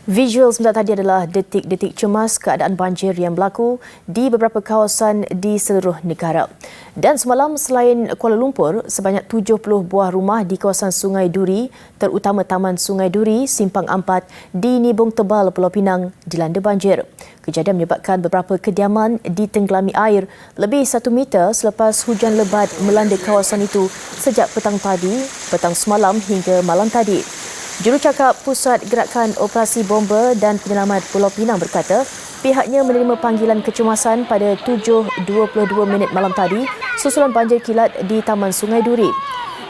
Visual sebentar tadi adalah detik-detik cemas keadaan banjir yang berlaku di beberapa kawasan di seluruh negara. Dan semalam selain Kuala Lumpur, sebanyak 70 buah rumah di kawasan Sungai Duri, terutama Taman Sungai Duri, Simpang Ampat di Nibong Tebal, Pulau Pinang dilanda banjir. Kejadian menyebabkan beberapa kediaman ditenggelami air lebih 1 meter selepas hujan lebat melanda kawasan itu sejak petang semalam hingga malam tadi. Jurucakap Pusat Gerakan Operasi Bomba dan Penyelamat Pulau Pinang berkata pihaknya menerima panggilan kecemasan pada 7.22 malam tadi susulan banjir kilat di Taman Sungai Duri.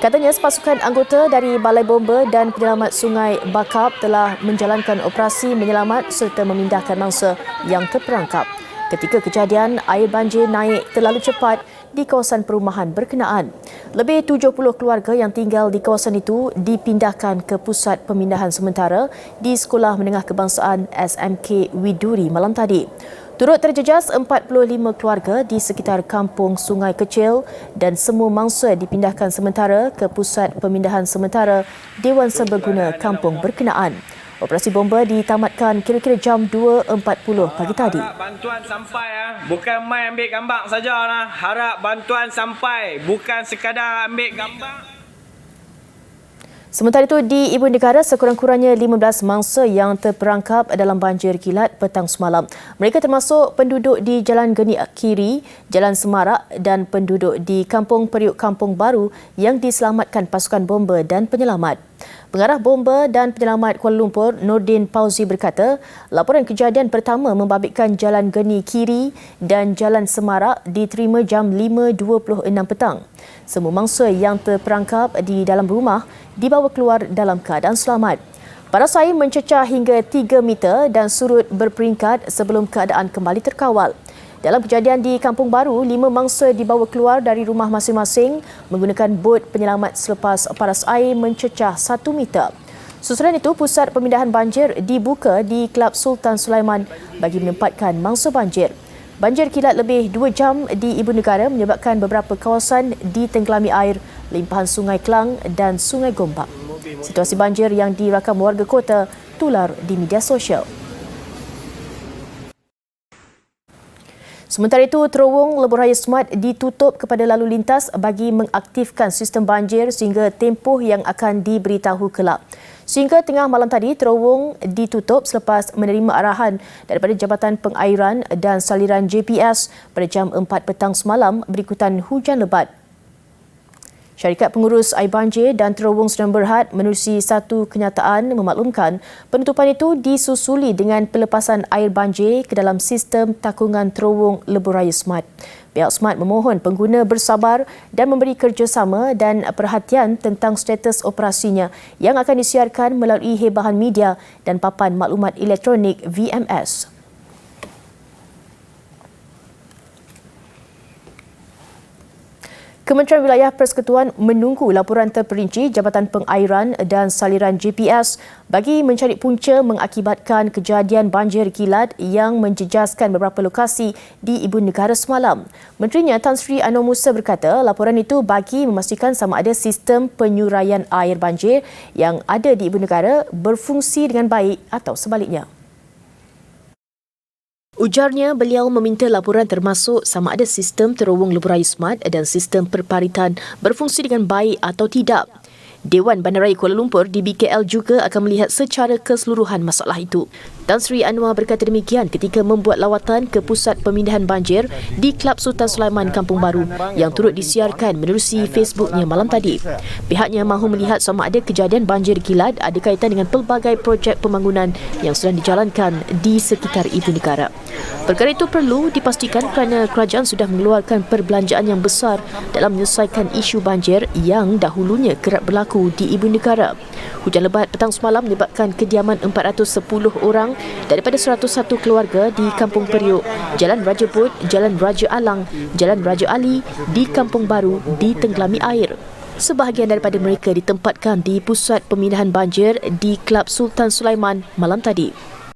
Katanya sepasukan anggota dari Balai Bomba dan Penyelamat Sungai Bakap telah menjalankan operasi menyelamat serta memindahkan mangsa yang terperangkap. Ketika kejadian, air banjir naik terlalu cepat di kawasan perumahan berkenaan. Lebih 70 keluarga yang tinggal di kawasan itu dipindahkan ke pusat pemindahan sementara di Sekolah Menengah Kebangsaan SMK Widuri malam tadi. Turut terjejas 45 keluarga di sekitar kampung Sungai Kecil dan semua mangsa dipindahkan sementara ke pusat pemindahan sementara Dewan Serbaguna kampung berkenaan. Operasi bomba ditamatkan kira-kira jam 2.40 pagi tadi. Harap bantuan sampai, bukan mai ambil gambar saja. Harap bantuan sampai, bukan sekadar ambil gambar. Sementara itu, di Ibu Negara, sekurang-kurangnya 15 mangsa yang terperangkap dalam banjir kilat petang semalam. Mereka termasuk penduduk di Jalan Geni Kiri, Jalan Semarak dan penduduk di Kampung Periuk Kampung Baru yang diselamatkan pasukan bomba dan penyelamat. Pengarah Bomba dan Penyelamat Kuala Lumpur, Nordin Pauzi berkata, laporan kejadian pertama membabitkan Jalan Geni Kiri dan Jalan Semarak diterima jam 5.26 petang. Semua mangsa yang terperangkap di dalam rumah dibawa keluar dalam keadaan selamat. Paras air mencecah hingga 3 meter dan surut berperingkat sebelum keadaan kembali terkawal. Dalam kejadian di Kampung Baru, 5 mangsa dibawa keluar dari rumah masing-masing menggunakan bot penyelamat selepas paras air mencecah 1 meter. Susulan itu, pusat pemindahan banjir dibuka di Kelab Sultan Sulaiman bagi menempatkan mangsa banjir. Banjir kilat lebih 2 jam di Ibu Negara menyebabkan beberapa kawasan ditenggelami air limpahan Sungai Kelang dan Sungai Gombak. Situasi banjir yang dirakam warga kota tular di media sosial. Sementara itu, terowong Lebuh Smart ditutup kepada lalu lintas bagi mengaktifkan sistem banjir sehingga tempoh yang akan diberitahu kelak. Sehingga tengah malam tadi, terowong ditutup selepas menerima arahan daripada Jabatan Pengairan dan Saliran JPS pada jam 4 petang semalam berikutan hujan lebat. Syarikat Pengurus Air Banjir dan Terowong Sdn Bhd menerusi satu kenyataan memaklumkan penutupan itu disusuli dengan pelepasan air banjir ke dalam sistem takungan terowong Lebuh Raya Smart. Pihak Smart memohon pengguna bersabar dan memberi kerjasama dan perhatian tentang status operasinya yang akan disiarkan melalui hebahan media dan papan maklumat elektronik VMS. Kementerian Wilayah Persekutuan menunggu laporan terperinci Jabatan Pengairan dan Saliran JPS bagi mencari punca mengakibatkan kejadian banjir kilat yang menjejaskan beberapa lokasi di Ibu Negara semalam. Menterinya Tan Sri Anwar Musa berkata laporan itu bagi memastikan sama ada sistem penyuraian air banjir yang ada di Ibu Negara berfungsi dengan baik atau sebaliknya. Ujarnya, beliau meminta laporan termasuk sama ada sistem terowong Lebuh Raya Smart dan sistem perparitan berfungsi dengan baik atau tidak. Dewan Bandaraya Kuala Lumpur di BKL juga akan melihat secara keseluruhan masalah itu. Tan Sri Anwar berkata demikian ketika membuat lawatan ke pusat pemindahan banjir di Kelab Sultan Sulaiman Kampung Baru yang turut disiarkan menerusi Facebooknya malam tadi. Pihaknya mahu melihat sama ada kejadian banjir kilat ada kaitan dengan pelbagai projek pembangunan yang sedang dijalankan di sekitar Ibu Negara. Perkara itu perlu dipastikan kerana kerajaan sudah mengeluarkan perbelanjaan yang besar dalam menyelesaikan isu banjir yang dahulunya kerap berlaku di Ibu Negara. Hujan lebat petang semalam menyebabkan kediaman 410 orang daripada 101 keluarga di Kampung Periuk, Jalan Raja Bud, Jalan Raja Alang, Jalan Raja Ali di Kampung Baru ditenggelami air. Sebahagian daripada mereka ditempatkan di pusat pemindahan banjir di Kelab Sultan Sulaiman malam tadi.